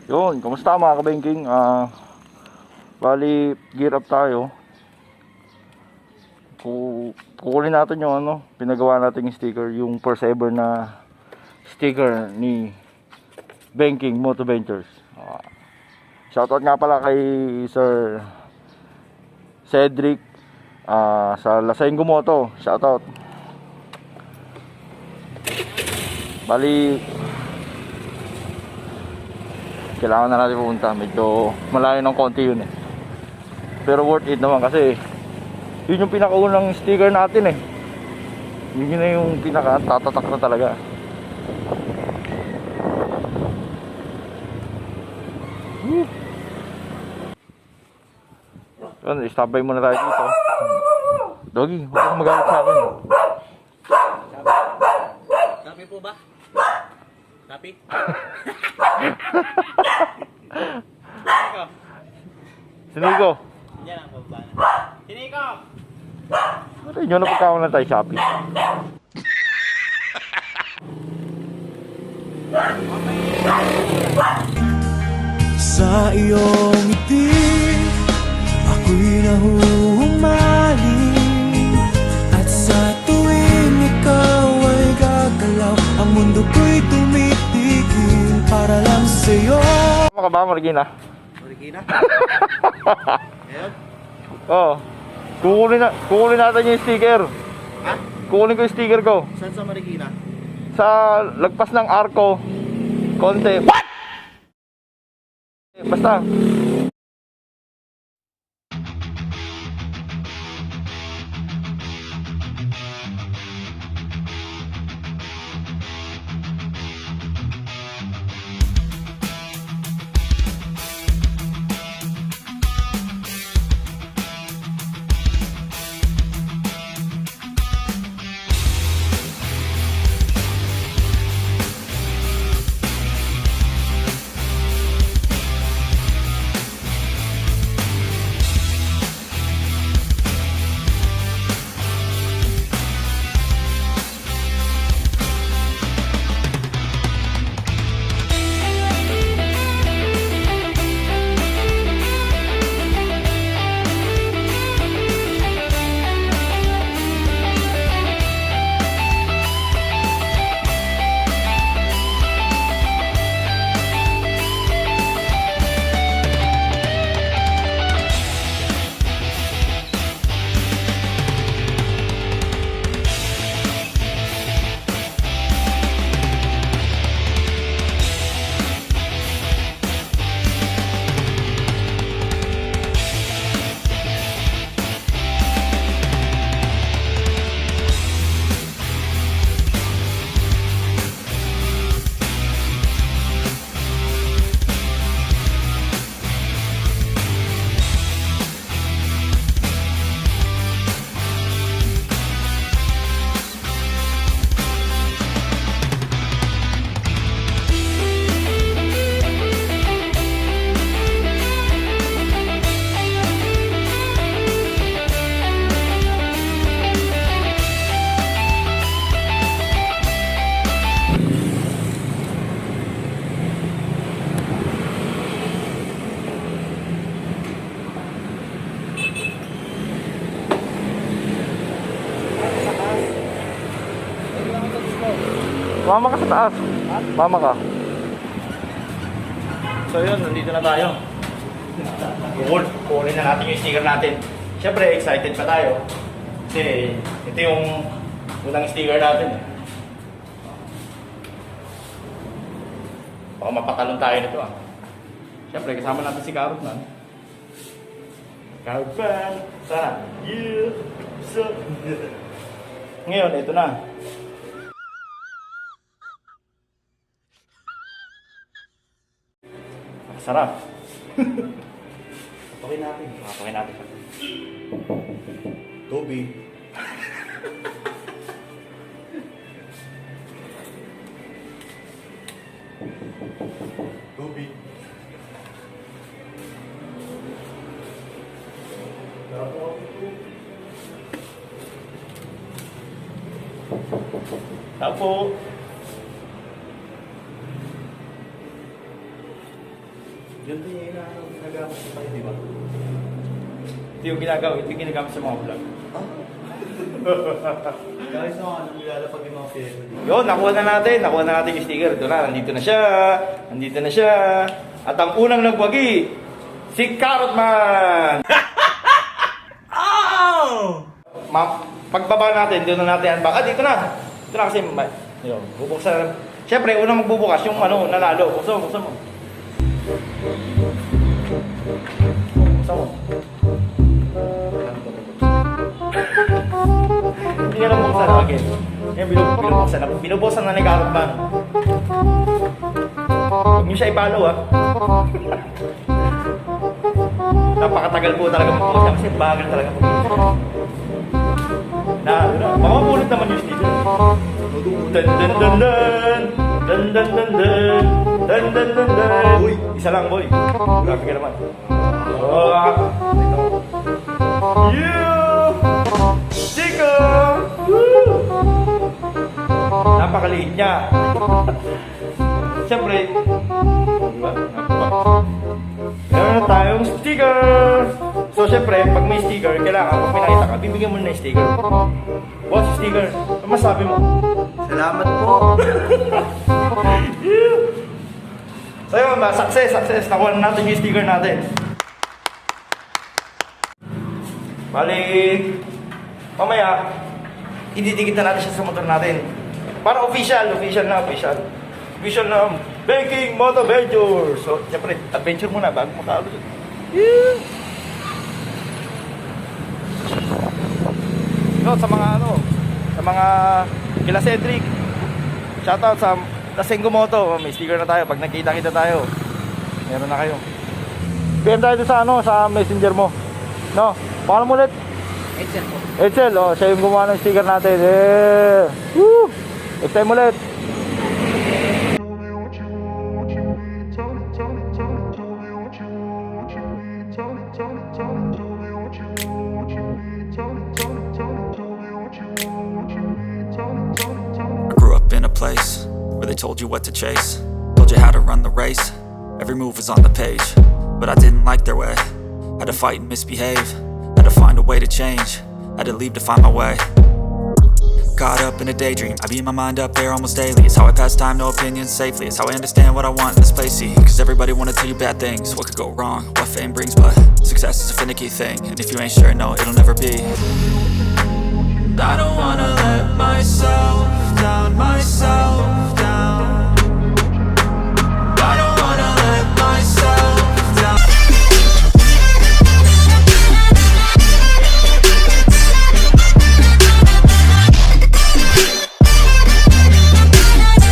Yun, kamusta mga kabengking? Bali, gear up tayo. Kukulin natin yung pinagawa natin yung sticker, yung Persever na sticker ni Banking Moto Ventures. Shoutout nga pala kay Sir Cedric sa Lasengo Moto. Shoutout. Bali, kailangan na natin pupunta. Medyo malayo ng konti yun eh. Pero worth it naman kasi yun yung pinakaunang sticker natin eh. Yun na yung pinaka-tatatak na talaga. Yun, stop-by muna tayo dito. Doggy, huwag kang magalit sa akin. Tapi po ba? Tapi? Siniko. Diyan ang pababa na. Siniko! Ano yun, napagkakaw na tayo Shopee. Sa iyong ngiti, ako'y nahuhumaling. At sa tuwing ikaw ay gagalaw, ang mundo ko'y tumitigil para lang sa'yo. Tama ka ba, Marikina? Marikina? Ayan? Oo. Kukunin natin yung sticker. Ha? Kukunin ko yung sticker ko. Saan sa Marikina? Sa lagpas ng arko. Konti. What? Basta. Mama ka sa taas. Mama ka. So yun, nandito na tayo. Kukunin na natin yung sticker natin. Siyempre, excited pa tayo. Kasi ito yung unang sticker natin. Baka mapatalon tayo nito ah. Siyempre, kasama natin si Carrot man. Carrot man. Sana. Yeah. So. Ngayon, ito na. Sarap. Patukin natin. Patukin natin. Tubig. Tubig. Tapo. Yun po yung ginagamit ko tayo, di ba? Ito yung ginagawa, ito yung ginagamit sa mga vlog. Guys, no, ano nilalapag yung mga film. Yun, nakuha na natin yung sticker. Ito na, nandito na siya. At ang unang nagwagi, si Carrot Man! Pagbaba natin, doon na natin unbox. Dito na. Ito na kasi, yun, bubuksan. Siyempre, unang magbubukas yung nanalo. Buksan mo. Buksan mo. Hindi ka lang buksan. Okay. Yan, binubuksan na ni Carrot Man. Huwag niyo siya i-follow, ha. Napakatagal po talaga magbukas kasi bagal talaga magbukas. Mamamulot naman yung sticker. Dan. Uy, isa lang, boy. Grabe ka naman. Sticker! Napakaliit niya. Siyempre, diba? Meron na tayong sticker! So, siyempre, pag may sticker, kailangan, pag pinakita ka, bibigyan mo na yung sticker. Boss, sticker. Ano masabi mo? Salamat po. So, yun ba? Success. Nakuha na natin yung sticker natin. Bali, mamaya, ididikit na natin siya sa motor natin. Para official na Banking Moto Venture. So, siyempre, adventure muna bago makalo. No, sa mga kila Cedric. Shoutout sa Lasengo Moto. May sticker na tayo pag nakita-kita tayo. Meron na kayo. PM tayo sa sa messenger mo. No, pakala mo ulit. Excel po. Excel, siya yung gumawa ng sticker natin. Woo! Next time ulit. I grew up in a place where they told you what to chase, told you how to run the race. Every move was on the page, but I didn't like their way. Had to fight and misbehave, had to find a way to change, had to leave to find my way. Caught up in a daydream, I beat my mind up there almost daily. It's how I pass time, no opinions safely. It's how I understand what I want in this place, see. Cause everybody wanna tell you bad things, what could go wrong, what fame brings. But success is a finicky thing, and if you ain't sure, no, it'll never be. I don't wanna let myself down myself.